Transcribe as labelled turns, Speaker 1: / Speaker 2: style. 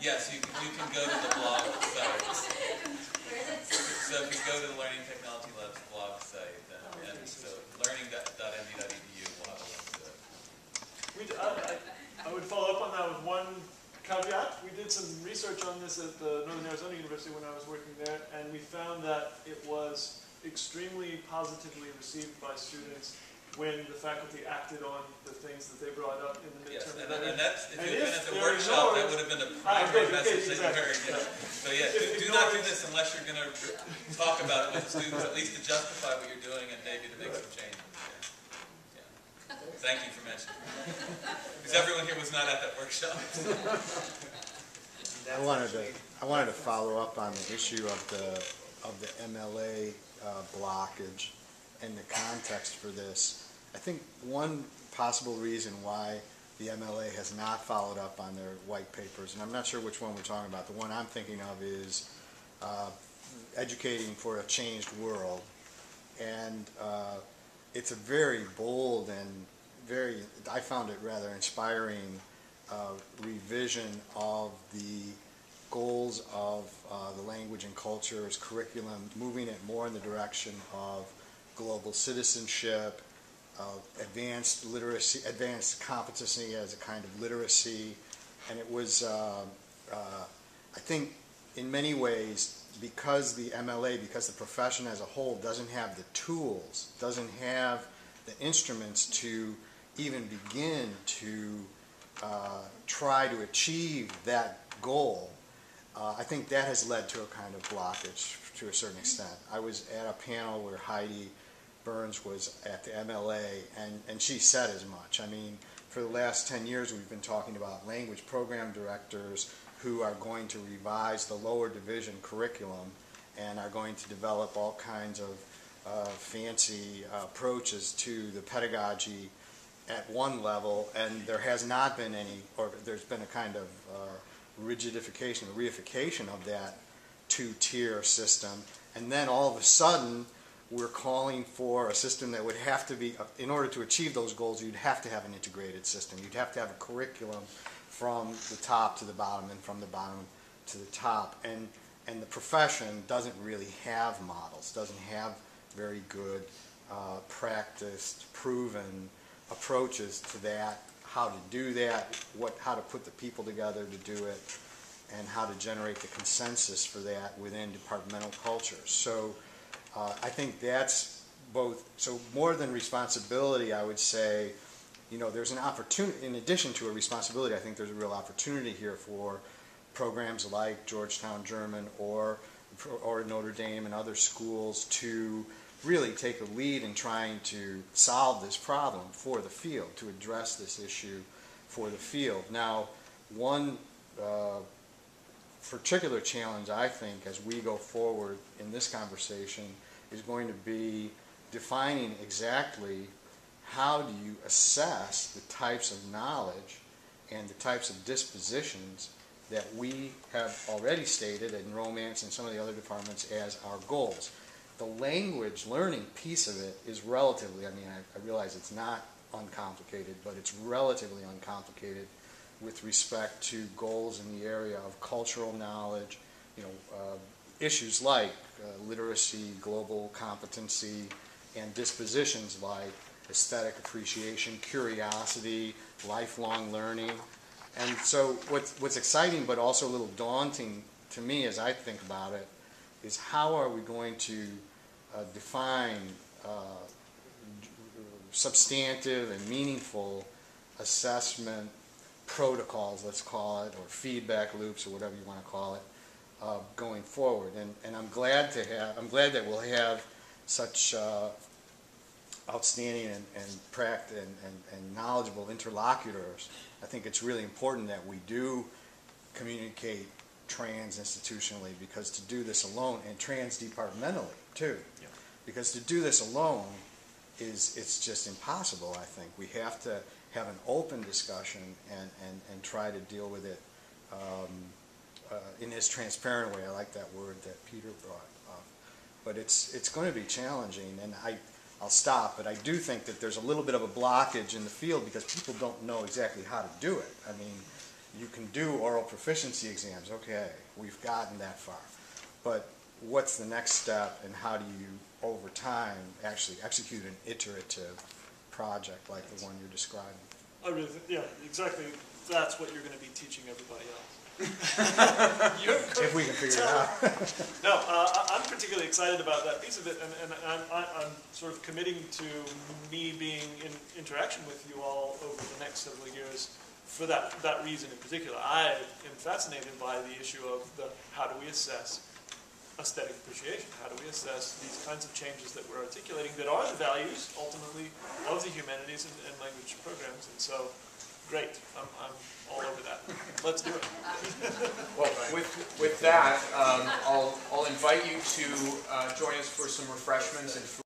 Speaker 1: Yes, you can go to the blog site. So if you go to the Learning Technology Lab's blog site, and so learning.ndu.edu will have a link to it.
Speaker 2: I would follow up on that with one caveat. We did some research on this at the Northern Arizona University when I was working there, and we found that it was extremely positively received by students when the faculty acted on the things that they brought up in the midterm.
Speaker 1: Yes, and that's, if you had been at the workshop, that would have been a primary message that you heard. Yeah. So yeah, do not do this unless you're going to talk about it with the students, at least to justify what you're doing and maybe to make some changes. Yeah. Yeah. Thank you for mentioning it. Because everyone here was not at that workshop.
Speaker 3: I wanted to follow up on the issue of the MLA blockage and the context for this. I think one possible reason why the MLA has not followed up on their white papers, and I'm not sure which one we're talking about. The one I'm thinking of is Educating for a Changed World, and it's a very bold and I found it rather inspiring revision of the goals of the language and cultures curriculum, moving it more in the direction of global citizenship, advanced literacy, advanced competency as a kind of literacy, and it was, I think, in many ways, because the MLA, because the profession as a whole doesn't have the tools, doesn't have the instruments to even begin to try to achieve that goal, I think that has led to a kind of blockage to a certain extent. I was at a panel where Heidi Burns was at the MLA, and she said as much. I mean, for the last 10 years we've been talking about language program directors who are going to revise the lower division curriculum and are going to develop all kinds of fancy approaches to the pedagogy at one level, and there has not been any, or there's been a kind of rigidification, a reification of that two-tier system, and then all of a sudden we're calling for a system that would have to be, in order to achieve those goals, you'd have to have an integrated system. You'd have to have a curriculum from the top to the bottom and from the bottom to the top. And the profession doesn't really have models, doesn't have very good, practiced, proven approaches to that, how to do that, how to put the people together to do it, and how to generate the consensus for that within departmental cultures. So I think that's both, so more than responsibility, I would say, you know, there's an opportunity, in addition to a responsibility, I think there's a real opportunity here for programs like Georgetown German or Notre Dame and other schools to really take a lead in trying to solve this problem for the field, to address this issue for the field. Now, one particular challenge, I think, as we go forward in this conversation is going to be defining exactly how do you assess the types of knowledge and the types of dispositions that we have already stated in romance and some of the other departments as our goals. The language learning piece of it is relatively, I mean, I realize it's not uncomplicated, but it's relatively uncomplicated with respect to goals in the area of cultural knowledge, you know, issues like literacy, global competency, and dispositions like aesthetic appreciation, curiosity, lifelong learning. And so what's exciting but also a little daunting to me as I think about it is how are we going to define substantive and meaningful assessment protocols, let's call it, or feedback loops, or whatever you want to call it, going forward. And I'm glad that we'll have such outstanding and knowledgeable interlocutors. I think it's really important that we do communicate trans-institutionally, because to do this alone, and trans-departmentally too, yeah. Because to do this alone it's just impossible, I think. We have to have an open discussion and try to deal with it in this transparent way. I like that word that Peter brought up. But it's going to be challenging, and I'll stop, but I do think that there's a little bit of a blockage in the field because people don't know exactly how to do it. I mean, you can do oral proficiency exams. Okay, we've gotten that far. But what's the next step, and how do you, over time, actually execute an iterative project like the one you're describing?
Speaker 2: I really yeah, exactly. That's what you're going to be teaching everybody else.
Speaker 3: If we can figure it out.
Speaker 2: No, I'm particularly excited about that piece of it, and I'm sort of committing to me being in interaction with you all over the next several years for that reason in particular. I am fascinated by the issue of how do we assess aesthetic appreciation? How do we assess these kinds of changes that we're articulating that are the values, ultimately, of the humanities and language programs? And so, great. I'm all over that. Let's do it.
Speaker 4: Well, with that, I'll invite you to join us for some refreshments and food.